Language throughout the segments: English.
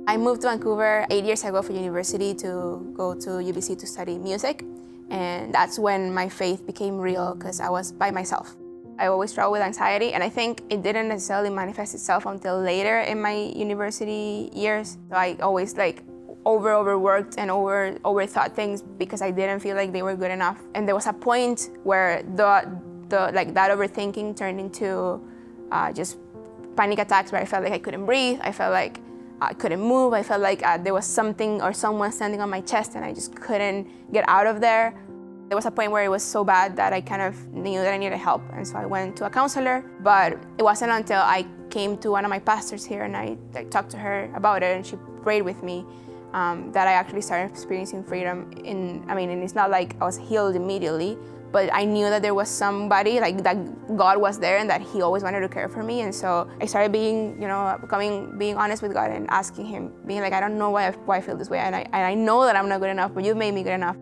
I moved to Vancouver 8 years ago for university to go to UBC to study music. And that's when my faith became real because I was by myself. I always struggled with anxiety, and I think it didn't necessarily manifest itself until later in my university years. So I always overworked and overthought things because I didn't feel like they were good enough. And there was a point where that overthinking turned into just panic attacks where I felt like I couldn't breathe. I felt like I couldn't move. I felt like there was something or someone standing on my chest and I just couldn't get out of there. There was a point where it was so bad that I kind of knew that I needed help, and so I went to a counselor. But it wasn't until I came to one of my pastors here and I talked to her about it, and she prayed with me, that I actually started experiencing freedom. And it's not like I was healed immediately, but I knew that there was somebody, like that God was there and that He always wanted to care for me. And so I started being honest with God and asking Him, being like, I don't know why I feel this way, and I know that I'm not good enough, but you've made me good enough.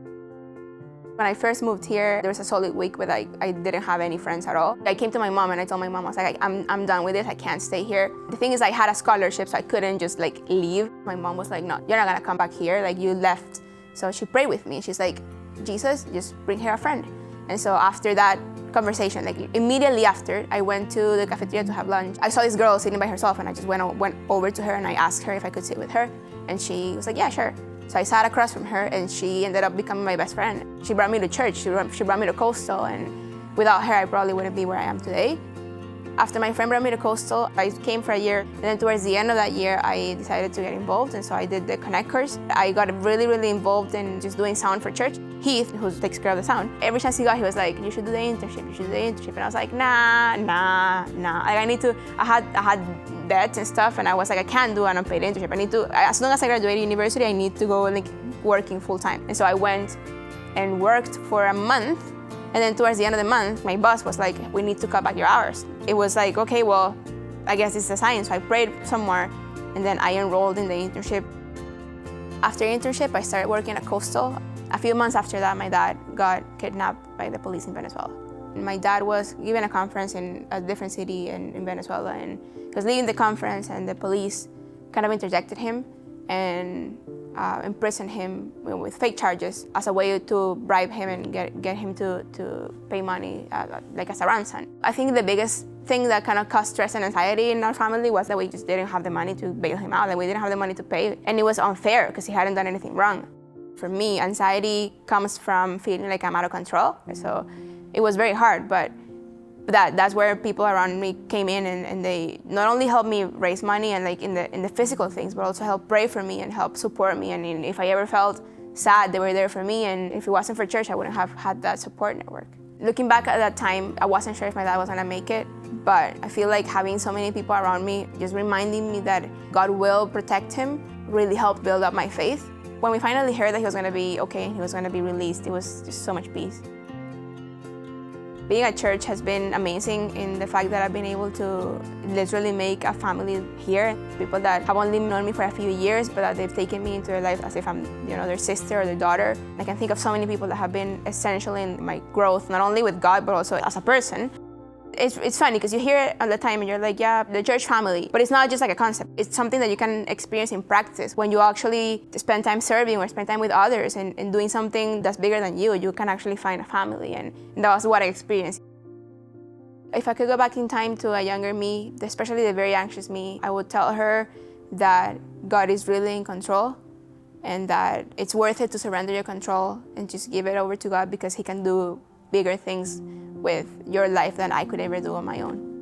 When I first moved here, there was a solid week where I didn't have any friends at all. I came to my mom and I told my mom, I was like, I'm done with this, I can't stay here. The thing is, I had a scholarship, so I couldn't just leave. My mom was like, no, you're not gonna come back here, you left. So she prayed with me. She's like, Jesus, just bring her a friend. And so after that conversation, immediately after, I went to the cafeteria to have lunch. I saw this girl sitting by herself and I just went over to her and I asked her if I could sit with her. And she was like, yeah, sure. So I sat across from her and she ended up becoming my best friend. She brought me to church, she brought me to Coastal, and without her, I probably wouldn't be where I am today. After my friend brought me to Coastal, I came for a year, and then towards the end of that year, I decided to get involved, and so I did the Connect course. I got really, really involved in just doing sound for church. Heath, who takes care of the sound, every chance he got, he was like, you should do the internship, you should do the internship. And I was like, nah. I had debts and stuff, and I was like, I can't do an unpaid internship. As soon as I graduated university, I need to go working full time. And so I went and worked for a month. And then towards the end of the month, my boss was like, we need to cut back your hours. It was like, okay, well, I guess it's a sign. So I prayed some more, and then I enrolled in the internship. After internship, I started working at Coastal. A few months after that, my dad got kidnapped by the police in Venezuela. And my dad was giving a conference in a different city in Venezuela, and he was leaving the conference, and the police kind of interjected him and imprisoned him with fake charges as a way to bribe him and get him to pay money as a ransom. I think the biggest thing that kind of caused stress and anxiety in our family was that we just didn't have the money to bail him out, we didn't have the money to pay, and it was unfair because he hadn't done anything wrong. For me, anxiety comes from feeling like I'm out of control, so it was very hard, but that's where people around me came in, and they not only helped me raise money and in the physical things, but also helped pray for me and help support me. And if I ever felt sad, they were there for me. And if it wasn't for church, I wouldn't have had that support network. Looking back at that time, I wasn't sure if my dad was gonna make it, but I feel like having so many people around me, just reminding me that God will protect him, really helped build up my faith. When we finally heard that he was gonna be okay and he was gonna be released, it was just so much peace. Being at church has been amazing in the fact that I've been able to literally make a family here. People that have only known me for a few years, but that they've taken me into their life as if I'm their sister or their daughter. I can think of so many people that have been essential in my growth, not only with God, but also as a person. It's funny because you hear it all the time and you're like, yeah, the church family, but it's not just like a concept. It's something that you can experience in practice. When you actually spend time serving or spend time with others and doing something that's bigger than you can actually find a family, and that was what I experienced. If I could go back in time to a younger me, especially the very anxious me, I would tell her that God is really in control and that it's worth it to surrender your control and just give it over to God because He can do bigger things with your life than I could ever do on my own.